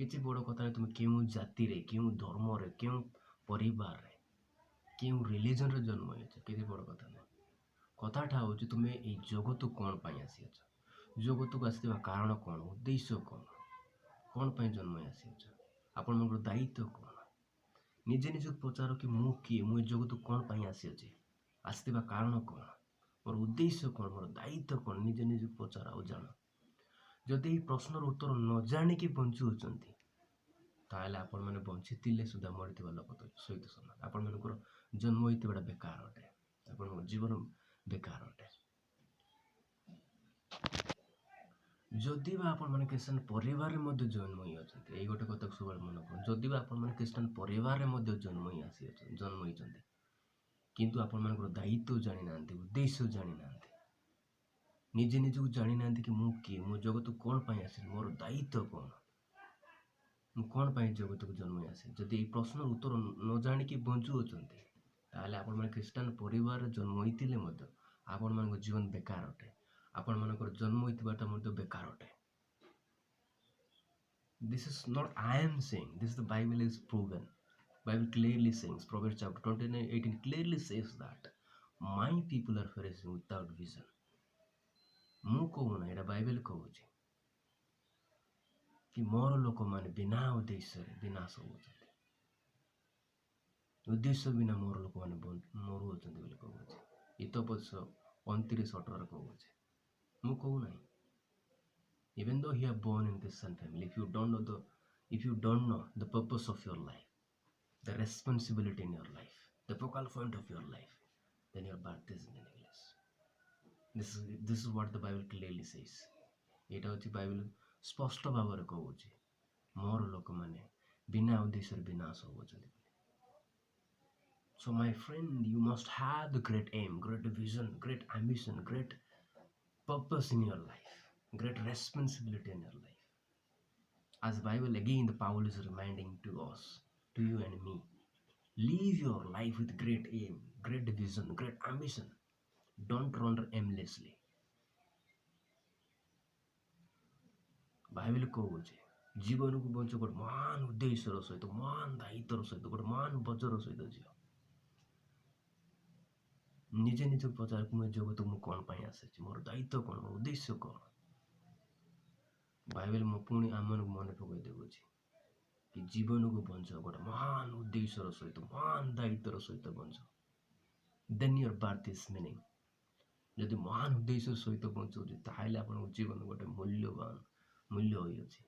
କିଛି ବଡ଼ କଥା ନାହିଁ। ତୁମେ କେଉଁ ଜାତିରେ, କେଉଁ ଧର୍ମରେ, କେଉଁ ପରିବାରରେ, କେଉଁ ରିଲିଜନରେ ଜନ୍ମ ହେଇଛ, କିଛି ବଡ଼ କଥା ନାହିଁ। କଥାଟା ହେଉଛି ତୁମେ ଏଇ ଜଗତକୁ କ'ଣ ପାଇଁ ଆସିଅଛ, ଜଗତକୁ ଆସିଥିବା କାରଣ କ'ଣ, ଉଦ୍ଦେଶ୍ୟ କ'ଣ ପାଇଁ ଜନ୍ମ ହେଇ ଆସିଅଛ, ଆପଣଙ୍କର ଦାୟିତ୍ୱ କ'ଣ। ନିଜେ ନିଜକୁ ପଚାର କି ମୁଁ କିଏ, ମୁଁ ଏ ଜଗତକୁ କ'ଣ ପାଇଁ ଆସିଅଛି, ଆସିଥିବା କାରଣ କ'ଣ, ମୋର ଉଦ୍ଦେଶ୍ୟ କ'ଣ, ମୋର ଦାୟିତ୍ୱ କ'ଣ, ନିଜେ ନିଜକୁ ପଚାର ଆଉ ଜାଣ। ଯଦି ଏହି ପ୍ରଶ୍ନର ଉତ୍ତର ନ ଜାଣିକି ବଞ୍ଚୁଅଛନ୍ତି ତାହେଲେ ଆପଣମାନେ ବଞ୍ଚିଥିଲେ ସୁଦ୍ଧା ମରିଥିବା ଲୋକ ସହିତ ସମାନ। ଆପଣମାନଙ୍କର ଜନ୍ମ ହୋଇଥିବାଟା ବେକାର ଅଟେ, ଆପଣଙ୍କର ଜୀବନ ବେକାର ଅଟେ। ଯଦି ବା ଆପଣମାନେ ଖ୍ରୀଷ୍ଟିଆନ ପରିବାରରେ ମଧ୍ୟ ଜନ୍ମ ହୋଇ ଅଛନ୍ତି, ଏଇ ଗୋଟେ କଥାକୁ ସବୁବେଳେ ମନେ କରନ୍ତୁ, ଯଦି ବା ଆପଣମାନେ ଖ୍ରୀଷ୍ଟିଆନ ପରିବାରରେ ମଧ୍ୟ ଜନ୍ମ ହୋଇଛନ୍ତି କିନ୍ତୁ ଆପଣମାନଙ୍କର ଦାୟିତ୍ୱ ଜାଣିନାହାନ୍ତି, ଉଦ୍ଦେଶ୍ୟ ଜାଣିନାହାନ୍ତି, ନିଜେ ନିଜକୁ ଜାଣିନାହାନ୍ତି କି ମୁଁ କିଏ, ମୁଁ ଜଗତକୁ କ'ଣ ପାଇଁ ଆସିଲି, ମୋର ଦାୟିତ୍ୱ କ'ଣ, ମୁଁ କ'ଣ ପାଇଁ ଜଗତକୁ ଜନ୍ମ ହୋଇ ଆସିଲି, ଯଦି ଏଇ ପ୍ରଶ୍ନର ଉତ୍ତର ନ ଜାଣିକି ବଞ୍ଚୁଅଛନ୍ତି ତାହେଲେ ଆପଣମାନେ ଖ୍ରୀଷ୍ଟିଆନ ପରିବାରରେ ଜନ୍ମ ହୋଇଥିଲେ ମଧ୍ୟ ଆପଣମାନଙ୍କ ଜୀବନ ବେକାର ଅଟେ, ଆପଣମାନଙ୍କର ଜନ୍ମ ହୋଇଥିବାଟା ମଧ୍ୟ ବେକାର ଅଟେ। This is not I am saying, this the Bible is proven. Bible clearly says, Proverbs chapter 29:18 clearly says that my people are perishing without vision. ମୁଁ କହୁନା, ଏଇଟା ବାଇବେଲ କହୁଛି କି ମୋର ଲୋକମାନେ ବିନା ଉଦ୍ଦେଶ୍ୟରେ ବିନାଶ ହେଉଛନ୍ତି, ଉଦ୍ଦେଶ୍ୟ ବିନା ମୋର ଲୋକମାନେ ମରୁଅଛନ୍ତି ବୋଲି କହୁଛି। ଇତୋପଦେଶ 29:18 କହୁଛି, ମୁଁ କହୁନାହିଁ। Even though you are born in Christian family, if you don't know the purpose of your life, the responsibility in your life, the focal point of your life, then your birth is meaningless. This is what the Bible clearly says. ଏଇଟା ହେଉଛି Bible ସ୍ପଷ୍ଟ ଭାବରେ କହୁଛି, ମୋର ଲୋକମାନେ ବିନା ଉଦ୍ଦେଶ୍ୟରେ ବିନାଶ ହେଉଛନ୍ତି। So my friend, you must have the great aim, great vision, great ambition, great purpose in your life, great responsibility in your life. As the Bible again, the Paul is reminding to us, to you and me, live your life with great aim, great vision, great ambition. Don't run aimlessly. Bible କହୁଛି ଜୀବନକୁ ବଞ୍ଚ ଗୋଟେ ମହାନ ଉଦ୍ଦେଶ୍ୟର ସହିତ, ମହାନ ଦାୟିତ୍ୱର ସହିତ, ଗୋଟେ ମହାନ ବଜର ସହିତ ଝିଅ। ନିଜେ ନିଜକୁ ପଚାରକୁ ମୁଁ ଏ ଜଗତକୁ ମୁଁ କ'ଣ ପାଇଁ ଆସିଛି, ମୋର ଦାୟିତ୍ୱ କ'ଣ, ମୋର ଉଦ୍ଦେଶ୍ୟ କ'ଣ। ବାଇବେଲ ମୁଁ ପୁଣି ଆମମାନଙ୍କୁ ମନେ ପକାଇ ଦେଉଛି କି ଜୀବନକୁ ବଞ୍ଚ ଗୋଟେ ମହାନ ଉଦ୍ଦେଶ୍ୟର ସହିତ, ମହାନ ଦାୟିତ୍ୱର ସହିତ ବଞ୍ଚ। Then your birth is meaning. ଯଦି ମହାନ ଉଦ୍ଦେଶ୍ୟ ସହିତ ବଞ୍ଚୁଛି ତାହେଲେ ଆପଣଙ୍କ ଜୀବନ ଗୋଟେ ମୂଲ୍ୟ ହୋଇଅଛି।